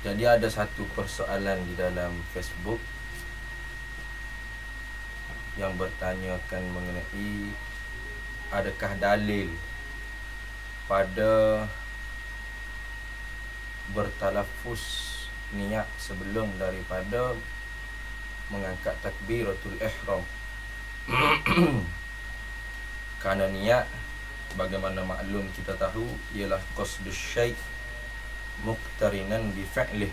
Jadi ada satu persoalan di dalam Facebook yang bertanyakan mengenai adakah dalil pada bertalafuz niat sebelum daripada mengangkat takbiratul ihram. Kerana niat, bagaimana maklum kita tahu, ialah qasdus syai' muqtarinan bi fi'lih.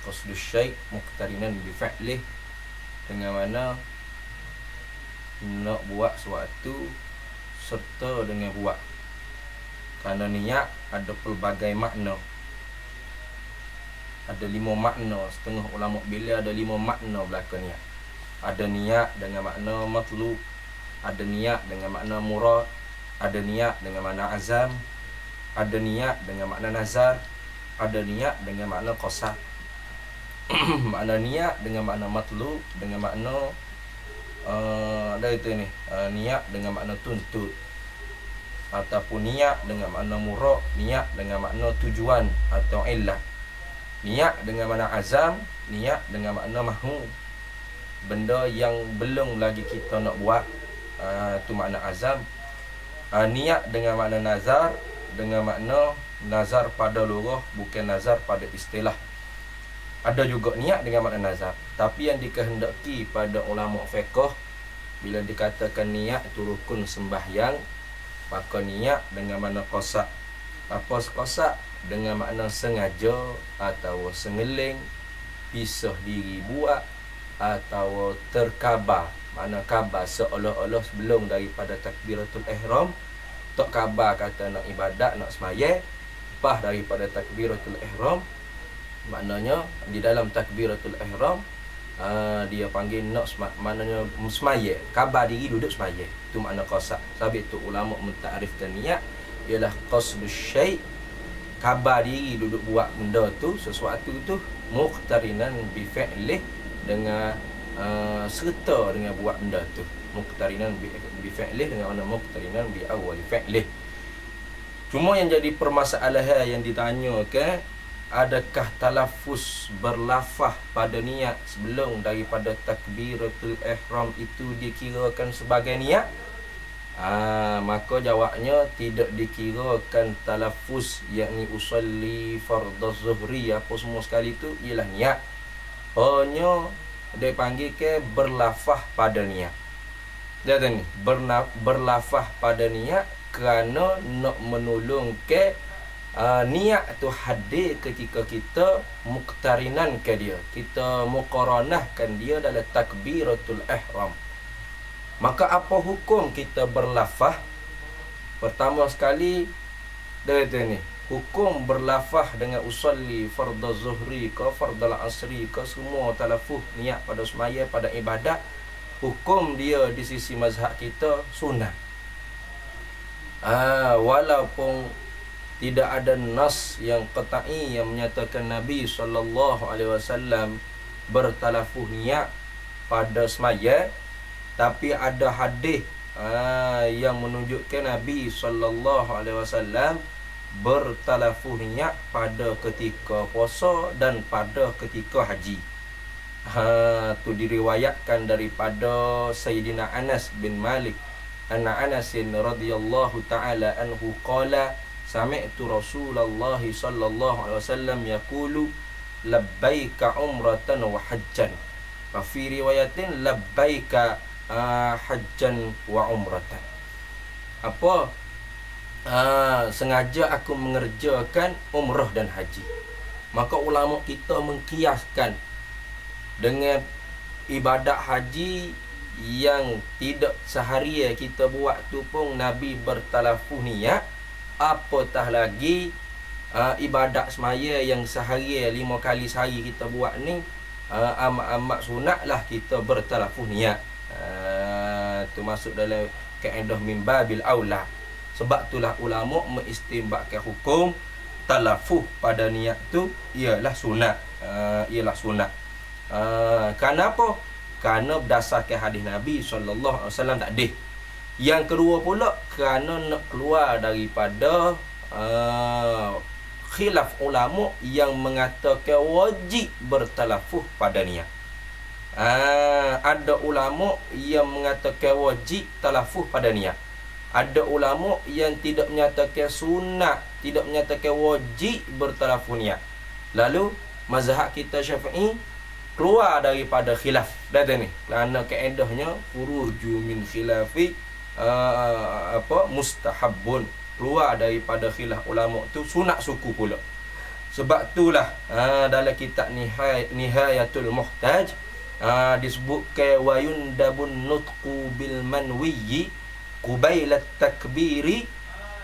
Qasdus syai' muqtarinan bi fi'lih, dengan mana nak buat sesuatu serta dengan buat. Kerana niat ada pelbagai makna. Ada 5 makna. Setengah ulama bila ada 5 makna belakang niat. Ada niat dengan makna matlub, ada niat dengan makna murad, ada niat dengan makna azam, ada niat dengan makna nazar, ada niat dengan makna qasad. Makna niat dengan makna matlub, dengan makna ada itu ni, niat dengan makna tuntut, ataupun niat dengan makna murad, niat dengan makna tujuan atau illah. Niat dengan makna azam, niat dengan makna mahu, benda yang belum lagi kita nak buat, tu makna azam. Niat dengan makna nazar, dengan makna nazar pada lugah, bukan nazar pada istilah. Ada juga niat dengan makna nazar, tapi yang dikehendaki pada ulama fiqh, bila dikatakan niat itu rukun sembahyang, maka niat dengan makna qasad. Apa qasad? Dengan makna sengaja atau sengeling, pisah diri buat, atau terkabar. Makna kabar seolah-olah sebelum daripada takbiratul ihram, tak kabar kata nak ibadat, nak sembahyang. Lepas daripada takbiratul ihram, maknanya di dalam takbiratul ihram, dia panggil nak maknanya sembahyang, kabar diri duduk sembahyang. Itu makna qasad. Sebab itu ulama mentakrifkan niat ialah qasdus syai', kabar diri duduk buat benda tu, sesuatu tu, muqtarinan bi fi'lih, dengan serta dengan buat benda tu. Muqtarinan bi fi'lih dengan makna muqtarinan bi awwal fi'lih. Cuma yang jadi permasalahan yang ditanyakan, adakah talafuz berlafaz pada niat sebelum daripada takbiratul ihram itu dikirakan sebagai niat? Maka jawabnya tidak dikirakan talafuz, yakni usalli fardhu zuhri apa semua sekali itu ialah niat. Hanya dia panggil ke berlafaz pada niat. Dia ni berlafaz pada niat kerana nak menolong ke niat tu hadir ketika kita muqtarinan ke dia, kita muqaranahkan dia dalam takbiratul ihram. Maka apa hukum kita berlafaz? Pertama sekali dia kata ni, hukum berlafaz dengan usolli fardhu zuhri ke fardhu asri ke semua talaffuz niat pada semaya pada ibadat, hukum dia di sisi mazhab kita sunat. Walaupun tidak ada nas yang qat'i yang menyatakan Nabi SAW bertalaffuh niat pada semaya, tapi ada hadis yang menunjukkan Nabi SAW bertalaffuh niat pada ketika puasa dan pada ketika haji. Tu diriwayatkan daripada Sayyidina Anas bin Malik anna Anas radhiyallahu ta'ala anhu qala sami'tu Rasulullah sallallahu alaihi wasallam yaqulu labbaika umratan wa hajjan. Wa fi riwayatin labbaika hajjan wa umratan. Apa? Sengaja aku mengerjakan umrah dan haji. Maka ulama kita mengkiaskan dengan ibadat haji yang tidak sehari kita buat tu pun Nabi bertalaffuh niat, apatah lagi ibadat semaya yang sehari 5 kali sehari kita buat ni, amat-amat sunat lah kita bertalaffuh niat. Tu masuk dalam kaedah min babil aula. Sebab itulah ulama mengistinbatkan hukum talaffuh pada niat tu ialah sunat. Kenapa? Kerana berdasarkan hadis Nabi SAW tak ada. Yang kedua pula, kerana nak keluar daripada khilaf ulama yang mengatakan wajib bertalaffuh pada niat. Ada ulama yang mengatakan wajib talaffuh pada niat. Ada ulama yang tidak menyatakan sunat, tidak menyatakan wajib bertalaffuh niat. Lalu mazhab kita Syafi'i keluar daripada khilaf data ni, kerana kaedahnya furuju min khilafi mustahabbun, keluar daripada khilaf ulama tu sunat suku pula. Sebab itulah dalam kitab Nihayatul Muhtaj disebutkan wa yundabun nutqu bil manwi qubailat takbiri,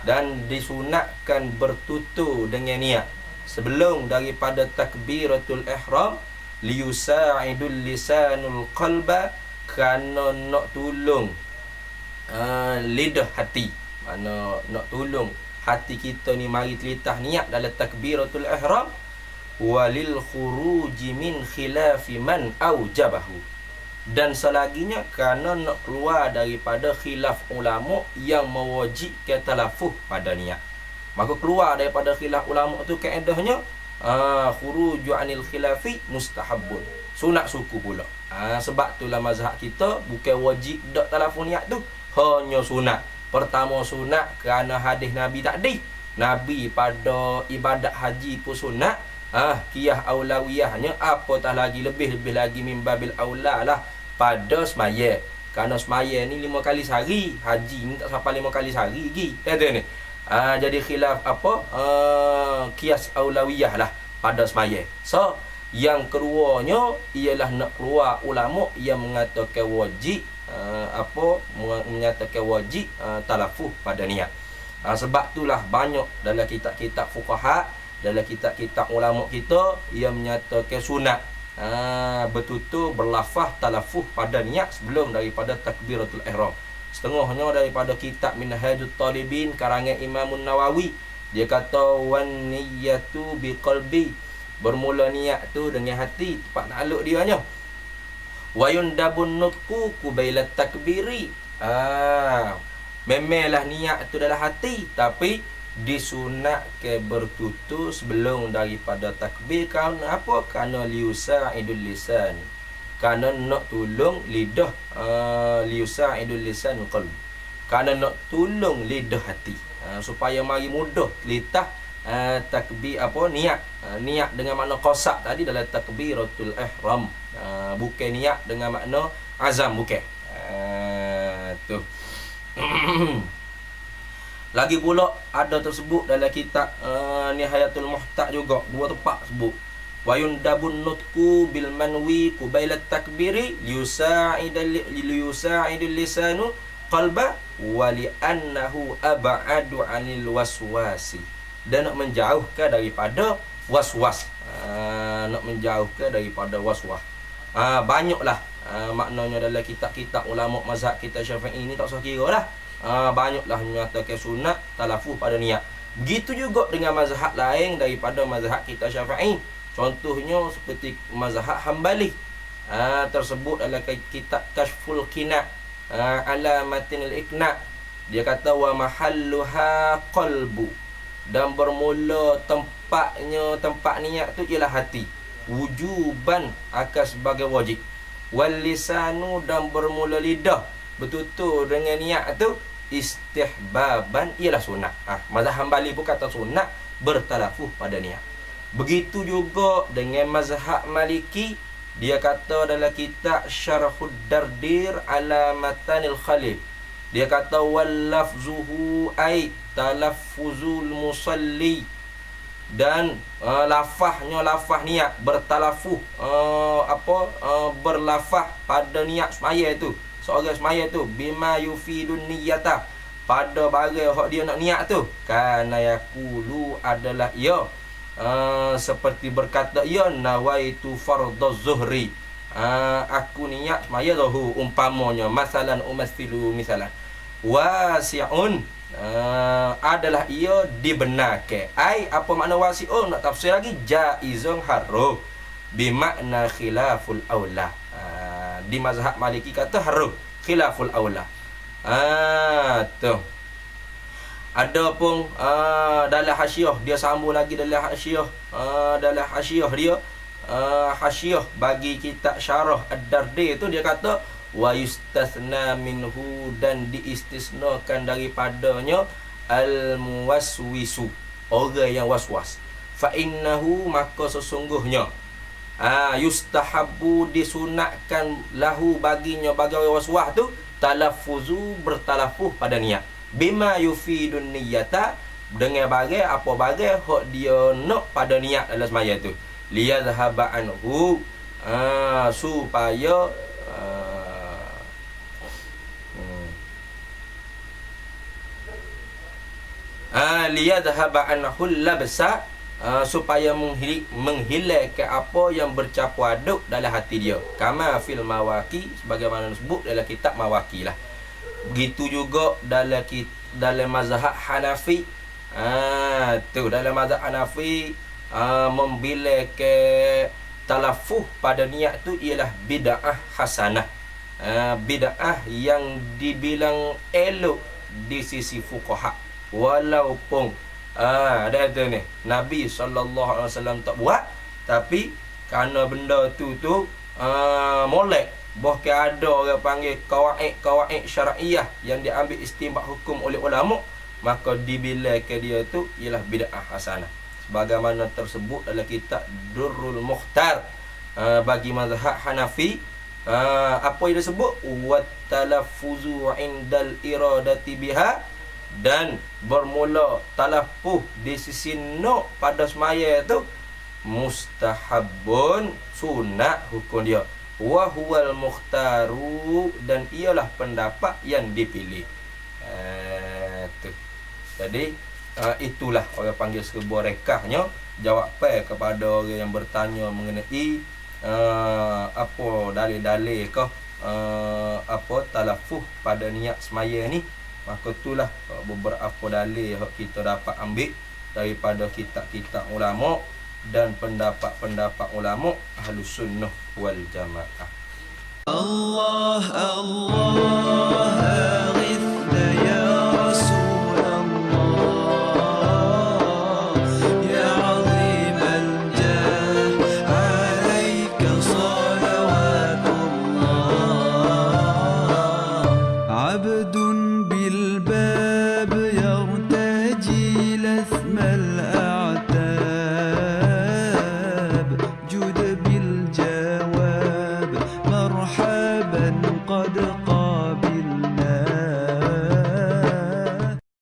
dan disunatkan bertutur dengan niat sebelum daripada takbiratul ihram liyusa'idul lisanul qalba, kerana nak tolong lidah hati, mana nak tolong hati kita ni mari telitah niat dalam takbiratul ihram, walil khuruji min khilafi man aujabahu, dan selaginya kerana nak keluar daripada khilaf ulama yang mewajibkan talaffuh pada niat. Maka keluar daripada khilaf ulama tu kaedahnya khuruju anil khilafi mustahabbun, sunat suku pula. Sebab itulah mazhab kita bukan wajib dak talaffuh niat tu, hanya sunat. Pertama sunat kerana hadis Nabi tak ada. Nabi pada ibadat haji pun sunat. Qiyah aulawiyahnya, apatah lagi lebih-lebih lagi min babil aula lah pada semaya. Kerana semaya ni 5 kali sehari, haji ni tak sampai 5 kali sehari lagi. Kata ni. Jadi khilaf qiyas aulawiyah lah pada semaya. So yang keduanya ialah nak keluar ulama yang mengatakan wajib menyatakan wajib talaffuh pada niat. Sebab itulah banyak dalam kitab-kitab fuqaha, dalam kitab-kitab ulama kita yang menyatakan sunat bertutur berlafaz talaffuh pada niat sebelum daripada takbiratul ihram. Setengahnya daripada kitab Minhajut Talibin karangan Imam Nawawi, dia kata wan niyyatu biqalbi, bermula niat tu dengan hati, tepat takluk dia nya. Wa yundabun nutqu qubailat takbiri, memanglah niat tu dalam hati, tapi disunatkan bertutur sebelum daripada takbir. Kerana apa? Kerana liusa'idul lisan, kerana nak tolong lidah, liusa'idul lisan qalb, kerana nak tolong lidah hati, supaya mari mudah litah takbir niat dengan makna qasak tadi dalam takbiratul ihram, bukan niat dengan makna azam, bukan. Tu lagi pula ada tersebut dalam kitab Nihayatul Muhtaj juga, 2 tempat sebut wa yundabun nutqu bil manwi qubailat takbiri liyusa'idul lisanu qalba wa li annahu ab'adu 'anil waswasi, dan nak menjauhkan daripada waswas. Nak menjauhkan daripada waswas. Banyaklah maknanya dalam kitab-kitab ulama mazhab kita Syafi'i ni tak usah kira lah. Banyaklah menyatakan sunat talaffuz pada niat. Begitu juga dengan mazhab lain daripada mazhab kita Syafi'i. Contohnya seperti mazhab Hambali. Tersebut dalam kitab Kashful Qina' ala Matinil Iqna'. Dia kata wa mahalluha qalbu, dan bermula tempat niat tu ialah hati. Wujuban akan sebagai wajib. Wal lisanu, dan bermula lidah bertutur dengan niat tu istihbaban ialah sunat. Mazhab Hambali pun kata sunat bertalaffuz pada niat. Begitu juga dengan mazhab Maliki. Dia kata dalam kitab Syarhud Dardir ala Matanil Khalil, dia kata wal lafzuhu ay talaffuzul musalli, dan lafaznya lafaz niat bertalaffuz, berlafaz pada niat semaya tu. Seorang semaya tu bima yufidun niyata, pada barang hak dia nak niat tu, kana yaqulu adalah ia seperti berkata ia nawaitu fardhu zuhri, aku niat semaya zuhur umpamanya, masalan umathilu misalan. Wasi'un adalah ia dibenarkan. Ai apa makna wasi'un? Nak tafsir lagi, jaizun harum bimakna khilaful aula. Di mazhab Maliki kata harum khilaful aula. Tu ada pun dalam hasyiah dia sambung lagi dalam hasyiah. Dalam hasyiah dia hasyiah bagi kitab Syarah Ad-Dardir tu dia kata wa yustasna minhu, dan diistisnakan daripadanya al-muwaswisu, orang yang waswas. Fa innahu, maka sesungguhnya yustahabbu, disunatkan lahu baginya bagi orang waswas tu talaffuzu, bertalaffuz pada niat. Bima yufidun niyata, dengan bagai apa bagai hak dia nak pada niat dalam semaya tu. Liyadhhaba anhu, supaya liyadhhaba anhu labsa, supaya menghilangkan apa yang bercampur aduk dalam hati dia. Kama fil mawaki, sebagaimana disebut dalam kitab mawaki lah. Begitu juga dalam mazhab Hanafi. Dalam mazhab Hanafi membilangkan talaffuz pada niat tu ialah bid'ah hasanah. Bid'ah yang dibilang elok di sisi fuqaha. Walaupun ada ni Nabi SAW tak buat, tapi kerana benda tu molek, bahkan ada orang panggil kawaid syar'iyah yang diambil istinbat hukum oleh ulama, maka dibilangkan dia tu ialah bid'ah hasanah. Sebagaimana tersebut dalam kitab Durrul Mukhtar bagi mazhab Hanafi. Apa yang disebut wa talaffuzu indal iradati biha, dan bermula talaffuz di sisi nak pada semaya tu mustahabun, sunat hukum dia. Wa huwal mukhtaru, dan ialah pendapat yang dipilih. Jadi itulah orang panggil sebuah rekahnya jawapan kepada orang yang bertanya mengenai apa dalil-dalil ke apa talaffuz pada niat semaya ni. Maka itulah beberapa dalil yang kita dapat ambil daripada kitab-kitab ulama dan pendapat-pendapat ulama Ahlus Sunnah wal Jamaah. Allah Allah